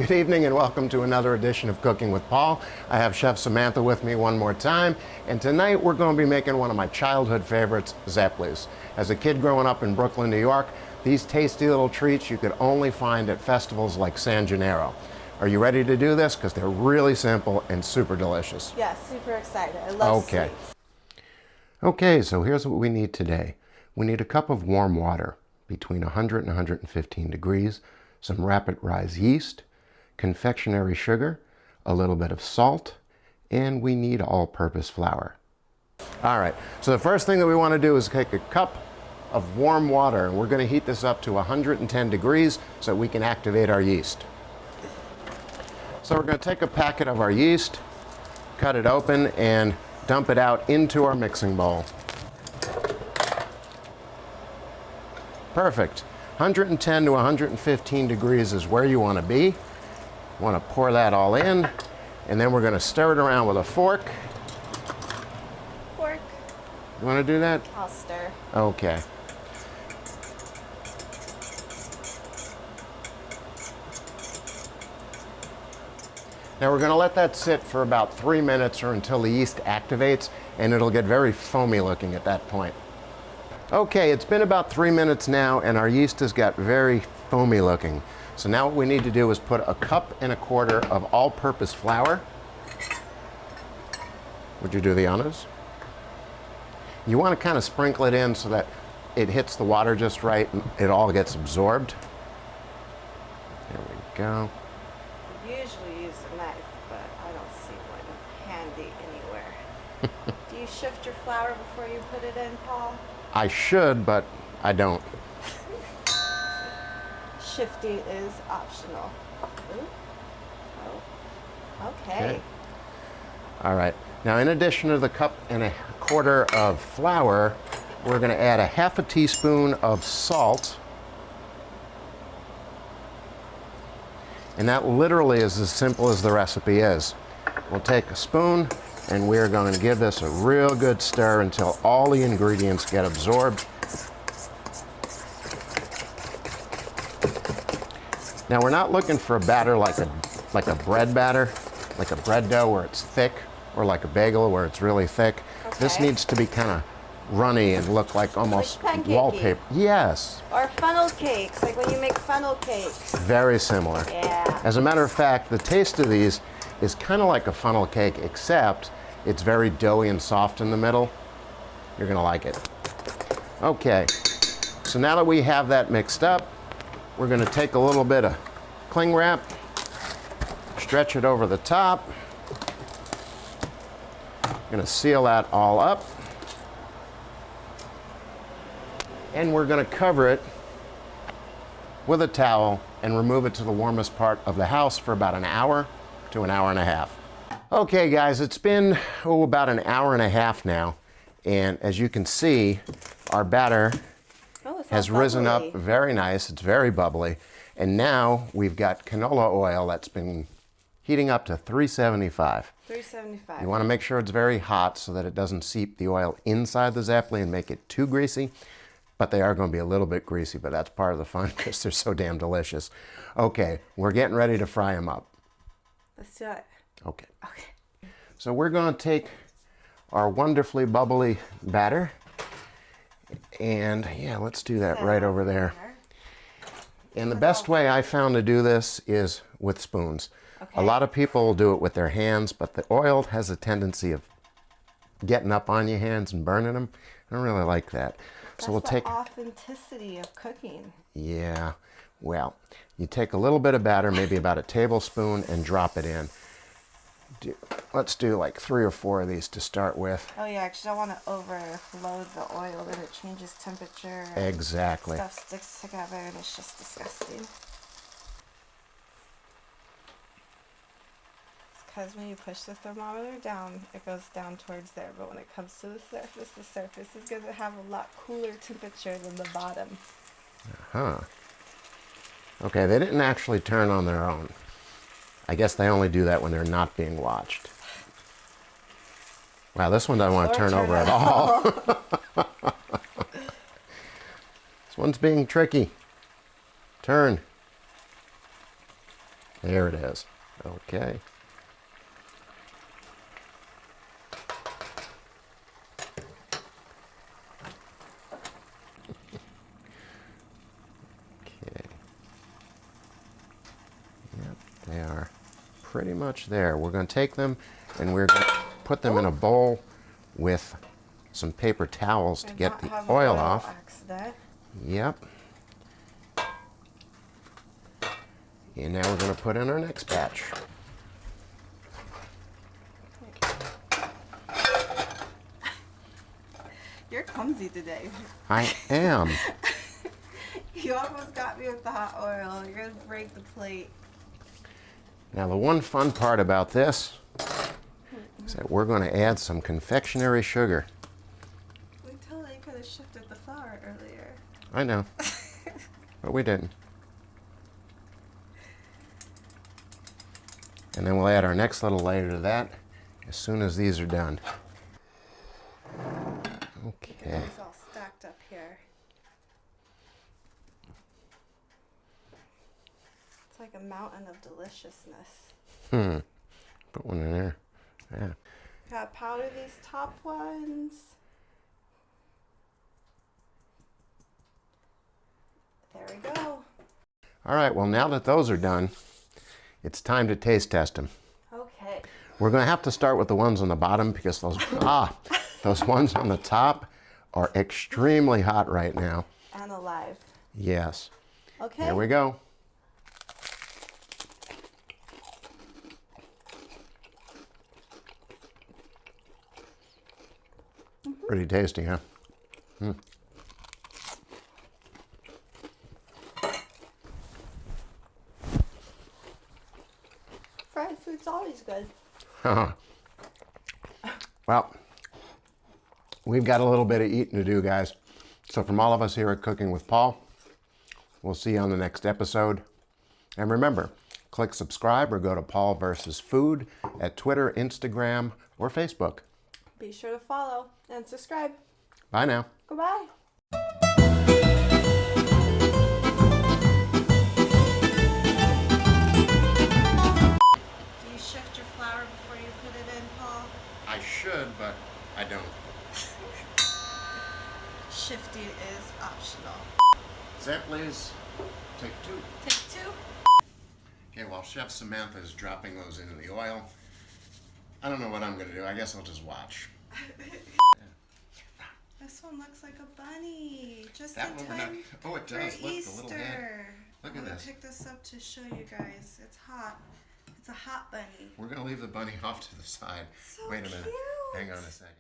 Good evening and welcome to another edition of Cooking with Paul. I have Chef Samantha with me one more time, and tonight we're going to be making one of my childhood favorites, Zepoles. As a kid growing up in Brooklyn, New York, these tasty little treats you could only find at festivals like San Gennaro. Are you ready to do this? Because they're really simple and super delicious. Yes, super excited. I love sweets. Okay, so here's what we need today. We need a cup of warm water between 100 and 115 degrees, some rapid rise yeast, confectionery sugar, a little bit of salt, and we need all-purpose flour. All right, so the first thing that we want to do is take a cup of warm water, and we're going to heat this up to 110 degrees so we can activate our yeast. So we're going to take a packet of our yeast, cut it open, and dump it out into our mixing bowl. Perfect. 110 to 115 degrees is where you want to be. Want to pour that all in, and then we're going to stir it around with a fork. Fork. You want to do that? I'll stir. Okay. Now we're going to let that sit for about 3 minutes or until the yeast activates, and it'll get very foamy looking at that point. Okay, it's been about 3 minutes now, and our yeast has got very foamy looking. So now what we need to do is put 1.25 cups of all-purpose flour. Would you do the honors? You want to kind of sprinkle it in so that it hits the water just right and it all gets absorbed. There we go. I usually use a knife, but I don't see one handy anywhere. Do you shift your flour before you put it in, Paul? I should, but I don't. Shifting is optional. Ooh. Oh. Okay. All right. Now, in addition to the 1.25 cups of flour, we're going to add 1/2 teaspoon of salt. And that literally is as simple as the recipe is. We'll take a spoon, and we're going to give this a real good stir until all the ingredients get absorbed. Now we're not looking for a batter like a bread batter, like a bread dough where it's thick, or like a bagel where it's really thick. Okay. This needs to be kind of runny and look like almost like wallpaper. Yes. Or funnel cakes, like when you make funnel cakes. Very similar. Yeah. As a matter of fact, the taste of these is kind of like a funnel cake, except it's very doughy and soft in the middle. You're gonna like it. Okay, so now that we have that mixed up, we're gonna take a little bit of cling wrap, stretch it over the top. Gonna seal that all up. And we're gonna cover it with a towel and remove it to the warmest part of the house for about 1 hour to 1.5 hours. Okay guys, it's been about 1.5 hours now, and as you can see, our batter has risen up very nice. It's very bubbly, and now we've got canola oil that's been heating up to 375. 375. You want to make sure it's very hot so that it doesn't seep the oil inside the Zepole and make it too greasy, but they are going to be a little bit greasy, but that's part of the fun because they're so damn delicious. Okay, we're getting ready to fry them up. Let's do it. Okay. So we're going to take our wonderfully bubbly batter, and yeah, let's do that right over there. And the best way I found to do this is with spoons. Okay. A lot of people will do it with their hands, but the oil has a tendency of getting up on your hands and burning them. I don't really like that. So we'll take the authenticity of cooking. Yeah. Well, you take a little bit of batter, maybe about 1 tablespoon, and drop it in. Let's do like 3 or 4 of these to start with. Oh yeah, because you don't want to overload the oil, then it changes temperature. Exactly. Stuff sticks together and it's just disgusting. Because when you push the thermometer down, it goes down towards there. But when it comes to the surface is going to have a lot cooler temperature than the bottom. Uh-huh. Okay, they didn't actually turn on their own. I guess they only do that when they're not being watched. Wow, this one doesn't want to turn over at all. This one's being tricky. Turn. There it is. Okay. Okay. Yep, they are pretty much there. We're going to take them and we're going to put them in a bowl with some paper towels to get the oil off. Accident. Yep. And now we're going to put in our next batch. You're clumsy today. I am. You almost got me with the hot oil. You're going to break the plate. Now the one fun part about this is that we're going to add some confectionery sugar. We totally could have shifted the flour earlier. I know, but we didn't. And then we'll add our next little layer to that as soon as these are done. Okay. It's all stacked up here. It's like a mountain of deliciousness. Put one in there. Yeah. Gotta powder these top ones. There we go. All right, well now that those are done, it's time to taste test them. Okay. We're going to have to start with the ones on the bottom because those ones on the top are extremely hot right now. And alive. Yes. Okay. Here we go. Pretty tasty, huh? Fried food's always good. Well, we've got a little bit of eating to do, guys. So from all of us here at Cooking with Paul, we'll see you on the next episode. And remember, click subscribe or go to Paul vs. Food at Twitter, Instagram, or Facebook. Be sure to follow and subscribe. Bye now. Goodbye. Do you shift your flour before you put it in, Paul? I should, but I don't. Shifting is optional. Zepoles, take two. Take two. Okay, while Chef Samantha is dropping those into the oil, I don't know what I'm going to do. I guess I'll just watch. This one looks like a bunny. Just That in one we're time not. Oh, it for does. Look, the Easter. little head. Look at I'm gonna this. pick this up to show you guys. It's hot. It's a hot bunny. We're going to leave the bunny off to the side. So Wait a minute. cute. Hang on a second.